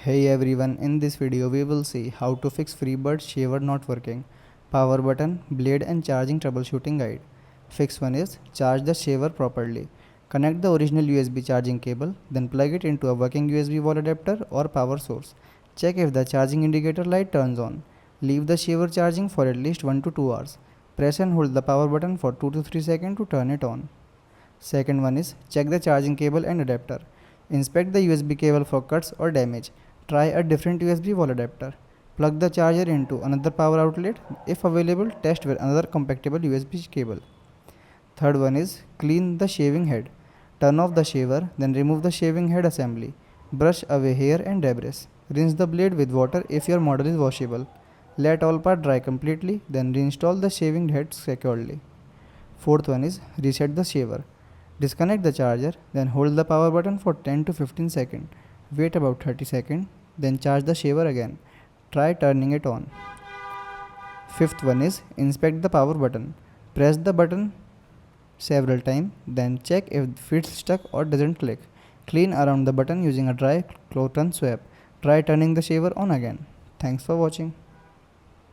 Hey everyone, in this video we will see how to fix Freebird shaver not working, power button, blade and charging troubleshooting guide. Fix 1 is charge the shaver properly. Connect the original USB charging cable, then plug it into a working USB wall adapter or power source. Check if the charging indicator light turns on. Leave the shaver charging for at least 1 to 2 hours. Press and hold the power button for 2 to 3 seconds to turn it on. Second one is check the charging cable and adapter. Inspect the USB cable for cuts or damage. Try a different USB wall adapter. Plug the charger into another power outlet. If available, test with another compatible USB cable. Third one is clean the shaving head. Turn off the shaver, then remove the shaving head assembly. Brush away hair and debris. Rinse the blade with water if your model is washable. Let all part dry completely, then reinstall the shaving head securely. Fourth one is reset the shaver. Disconnect the charger, then hold the power button for 10 to 15 seconds. Wait about 30 seconds, then charge the shaver again. Try turning it on. Fifth one is inspect the power button. Press the button several times, then check if it's stuck or doesn't click. Clean around the button using a dry cotton swab. Try turning the shaver on again. Thanks for watching.